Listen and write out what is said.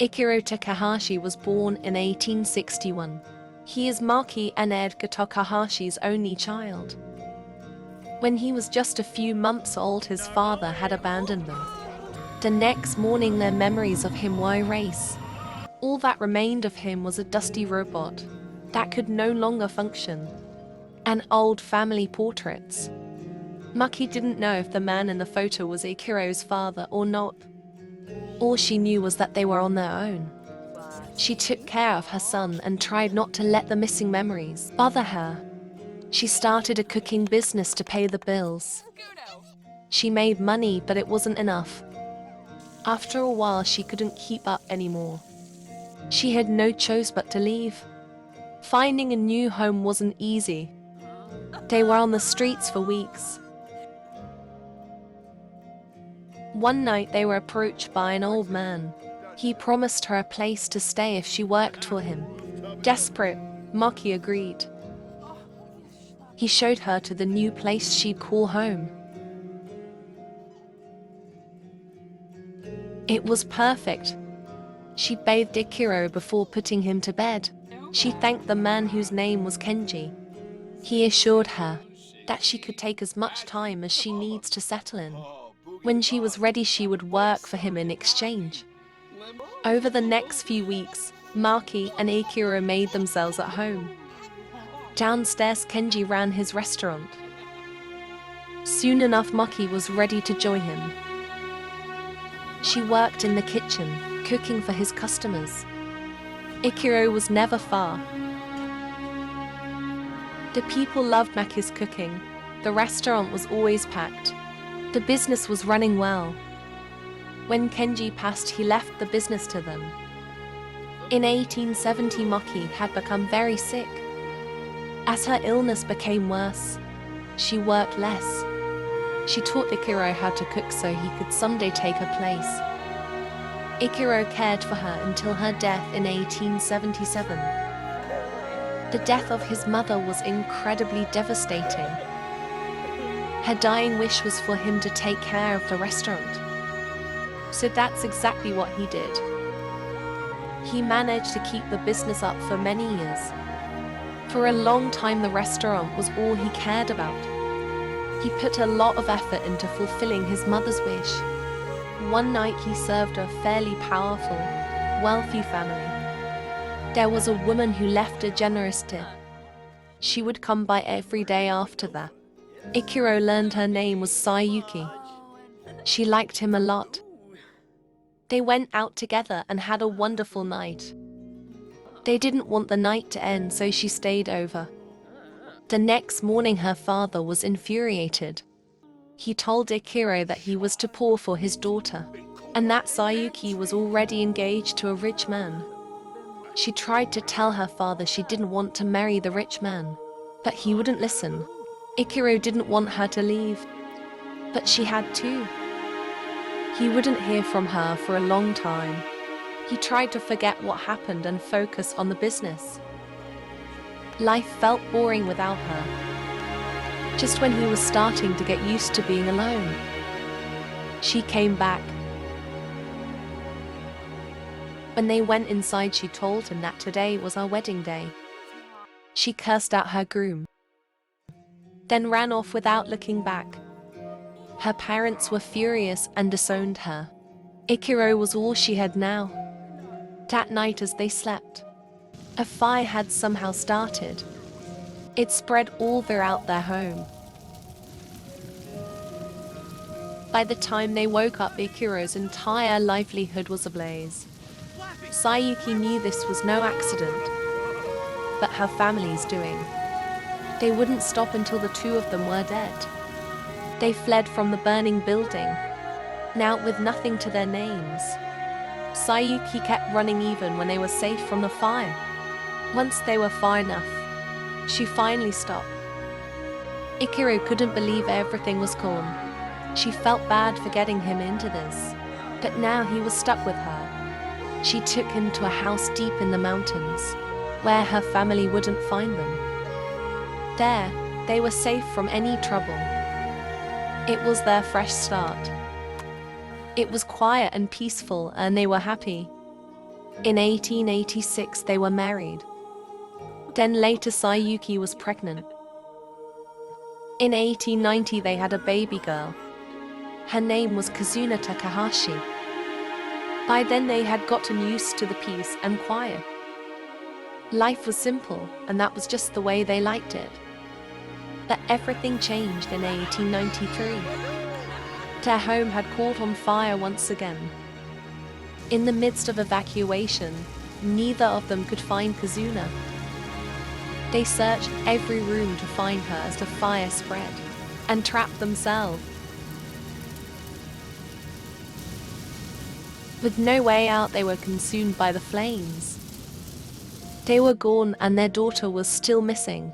Ikiro Takahashi was born in 1861. He is Maki and Edgar Takahashi's only child. When he was just a few months old, his father had abandoned them. The next morning, their memories of him were erased. All that remained of him was a dusty robot that could no longer function, and old family portraits. Maki didn't know if the man in the photo was Ikiro's father or not. All she knew was that they were on their own. She took care of her son and tried not to let the missing memories bother her. She started a cooking business to pay the bills. She made money, but it wasn't enough. After a while, she couldn't keep up anymore. She had no choice but to leave. Finding a new home wasn't easy. They were on the streets for weeks. One night they were approached by an old man. He promised her a place to stay if she worked for him. Desperate, Maki agreed. He showed her to the new place she'd call home. It was perfect. She bathed Ikiro before putting him to bed. She thanked the man whose name was Kenji. He assured her that she could take as much time as she needs to settle in. When she was ready, she would work for him in exchange. Over the next few weeks, Maki and Ikiro made themselves at home. Downstairs, Kenji ran his restaurant. Soon enough, Maki was ready to join him. She worked in the kitchen, cooking for his customers. Ikiro was never far. The people loved Maki's cooking. The restaurant was always packed. The business was running well. When Kenji passed, he left the business to them. In 1870, Maki had become very sick. As her illness became worse, she worked less. She taught Ikiro how to cook so he could someday take her place. Ikiro cared for her until her death in 1877. The death of his mother was incredibly devastating. Her dying wish was for him to take care of the restaurant. So that's exactly what he did. He managed to keep the business up for many years. For a long time, the restaurant was all he cared about. He put a lot of effort into fulfilling his mother's wish. One night, he served a fairly powerful, wealthy family. There was a woman who left a generous tip. She would come by every day after that. Ikiro learned her name was Sayuki. She liked him a lot. They went out together and had a wonderful night. They didn't want the night to end, so she stayed over. The next morning, her father was infuriated. He told Ikiro that he was too poor for his daughter, and that Sayuki was already engaged to a rich man. She tried to tell her father she didn't want to marry the rich man, but he wouldn't listen. Ikiro didn't want her to leave, but she had to. He wouldn't hear from her for a long time. He tried to forget what happened and focus on the business. Life felt boring without her. Just when he was starting to get used to being alone, she came back. When they went inside, she told him that today was our wedding day. She cursed out her groom, then ran off without looking back. Her parents were furious and disowned her. Ikiro was all she had now. That night, as they slept, a fire had somehow started. It spread all throughout their home. By the time they woke up, Ikiro's entire livelihood was ablaze. Sayuki knew this was no accident, but her family's doing. They wouldn't stop until the two of them were dead. They fled from the burning building, now with nothing to their names. Sayuki kept running even when they were safe from the fire. Once they were far enough, she finally stopped. Ikiro couldn't believe everything was gone. She felt bad for getting him into this, but now he was stuck with her. She took him to a house deep in the mountains, where her family wouldn't find them. There, they were safe from any trouble. It was their fresh start. It was quiet and peaceful, and they were happy. In 1886 they were married. Then later Sayuki was pregnant. In 1890 they had a baby girl. Her name was Kazuna Takahashi. By then they had gotten used to the peace and quiet. Life was simple, and that was just the way they liked it. But everything changed in 1893. Their home had caught on fire once again. In the midst of evacuation, neither of them could find Kazuna. They searched every room to find her as the fire spread, and trapped themselves. With no way out, they were consumed by the flames. They were gone, and their daughter was still missing.